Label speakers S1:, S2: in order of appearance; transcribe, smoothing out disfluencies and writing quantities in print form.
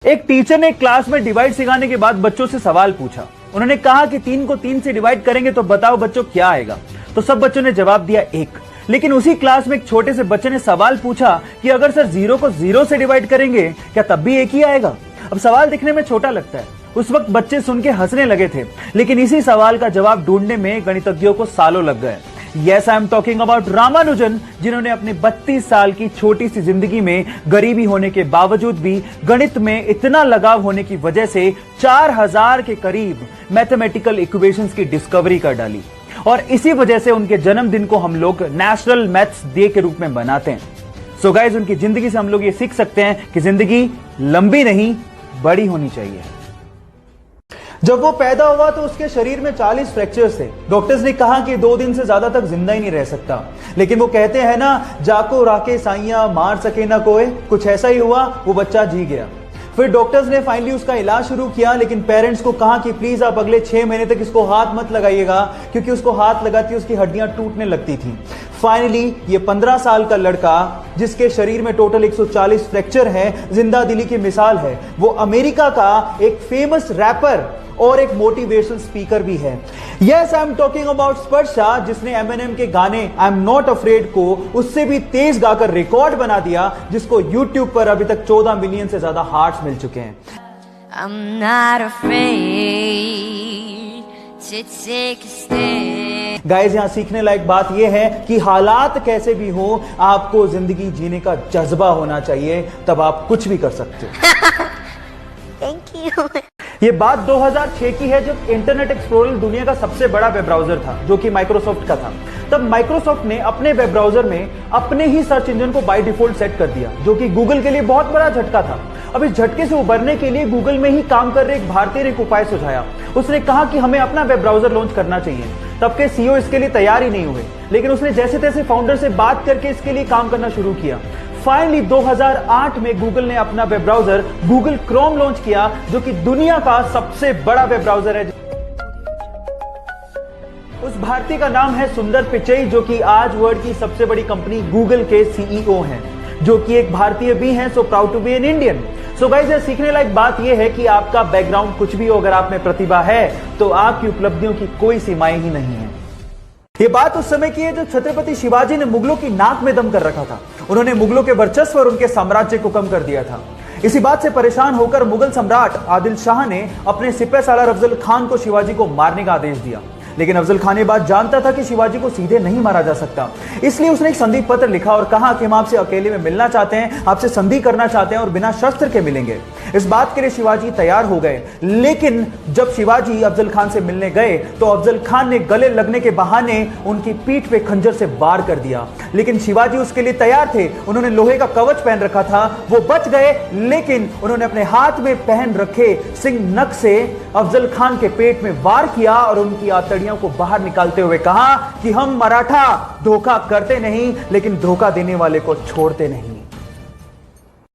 S1: एक टीचर ने क्लास में डिवाइड सिखाने के बाद बच्चों से सवाल पूछा। उन्होंने कहा कि 3 को 3 से डिवाइड करेंगे तो बताओ बच्चों क्या आएगा। तो सब बच्चों ने जवाब दिया 1। लेकिन उसी क्लास में एक छोटे से बच्चे ने सवाल पूछा कि अगर सर 0 को 0 से डिवाइड करेंगे क्या तब भी 1 ही आएगा। अब सवाल दिखने में छोटा लगता है, उस वक्त बच्चे सुन के हंसने लगे थे, लेकिन इसी सवाल का जवाब ढूंढने में गणितज्ञों को सालों लग गए। Yes, I am talking about Ramanujan, जिन्होंने अपनी 32 साल की छोटी सी जिंदगी में गरीबी होने के बावजूद भी गणित में इतना लगाव होने की वजह से 4000 के करीब मैथमेटिकल इक्वेशंस की डिस्कवरी कर डाली। और इसी वजह से उनके जन्मदिन को हम लोग नेशनल मैथ्स डे के रूप में मनाते हैं। सो गाइस, उनकी जिंदगी से हम लोग ये सीख सकते हैं कि जिंदगी लंबी नहीं बड़ी होनी चाहिए। जब वो पैदा हुआ तो उसके शरीर में 40 फ्रैक्चर्स थे। डॉक्टर्स ने कहा कि 2 दिन से ज्यादा तक जिंदा ही नहीं रह सकता, लेकिन वो कहते हैं ना, जाको राके साइया मार सके ना कोई, कुछ ऐसा ही हुआ, वो बच्चा जी गया। फिर डॉक्टर्स ने फाइनली उसका इलाज शुरू किया, लेकिन पेरेंट्स को कहा कि प्लीज आप अगले 6 महीने तक इसको हाथ मत लगाइएगा, क्योंकि उसको हाथ लगाती उसकी हड्डियां टूटने लगती थी। फाइनली ये 15 साल का लड़का, जिसके शरीर में टोटल 140 फ्रैक्चर है, जिंदा दिली की मिसाल है। वो अमेरिका का एक फेमस रैपर और एक मोटिवेशनल स्पीकर भी है। Yes, I am talking about Sparsha, जिसने एमएनएम के गाने आई एम नॉट अफ्रेड को उससे भी तेज गाकर रिकॉर्ड बना दिया, जिसको यूट्यूब पर अभी तक 14 मिलियन से ज्यादा हार्ट्स मिल चुके हैं। I'm not afraid to take a stand. Guys, यहां सीखने लायक बात यह है कि हालात कैसे भी हो, आपको जिंदगी जीने का जज्बा होना चाहिए, तब आप कुछ भी कर सकते हो।
S2: Thank you.
S1: ये बात 2006 की है, जब इंटरनेट एक्सप्लोरर दुनिया का सबसे बड़ा वेब ब्राउजर था, जो कि माइक्रोसॉफ्ट का था। तब माइक्रोसॉफ्ट ने अपने वेब ब्राउजर में अपने ही सर्च इंजन को बाय डिफॉल्ट सेट कर दिया, जो कि गूगल के लिए बहुत बड़ा झटका था। अब इस झटके से उबरने के लिए गूगल में ही काम कर रहे एक भारतीय ने एक उपाय सुझाया। उसने कहा कि हमें अपना वेब ब्राउजर लॉन्च करना चाहिए। तब के सीईओ इसके लिए तैयार ही नहीं हुए, लेकिन उसने जैसे तैसे फाउंडर से बात करके इसके लिए काम करना शुरू किया। फाइनली 2008 में गूगल ने अपना web browser Google Chrome launch किया, जो कि दुनिया का सबसे बड़ा वेब ब्राउजर है। उस भारतीय का नाम है सुंदर पिचई, जो कि आज वर्ल्ड की सबसे बड़ी कंपनी गूगल के सीईओ हैं, जो कि एक भारतीय भी हैं। So proud to be an Indian. So guys, ये सीखने लायक बात यह है कि आपका बैकग्राउंड कुछ भी हो, अगर आप में प्रतिभा है तो आपकी उपलब्धियों की कोई सीमाएं ही नहीं है। ये बात उस समय की है जब छत्रपति शिवाजी ने मुगलों की नाक में दम कर रखा था। उन्होंने मुगलों के वर्चस्व और उनके साम्राज्य को कम कर दिया था। इसी बात से परेशान होकर मुगल सम्राट आदिल शाह ने अपने सिपह सालार अफजल खान को शिवाजी को मारने का आदेश दिया। लेकिन अफजल खान ये बात जानता था कि शिवाजी को सीधे नहीं मारा जा सकता, इसलिए उसने एक संधि पत्र लिखा और कहा कि हम आपसे अकेले में मिलना चाहते हैं, आपसे संधि करना चाहते हैं और बिना शस्त्र के मिलेंगे। इस बात के लिए शिवाजी तैयार हो गए, लेकिन जब शिवाजी अफजल खान से मिलने गए तो अफजल खान ने गले लगने के बहाने उनकी पीठ पे खंजर से वार कर दिया। लेकिन शिवाजी उसके लिए तैयार थे, उन्होंने लोहे का कवच पहन रखा था, वो बच गए, लेकिन उन्होंने अपने हाथ में पहन रखे सिंह नख से अफजल खान के पेट में वार किया और उनकी आंतड़ियों को बाहर निकालते हुए कहा कि हम मराठा धोखा करते नहीं, लेकिन धोखा देने वाले को छोड़ते नहीं।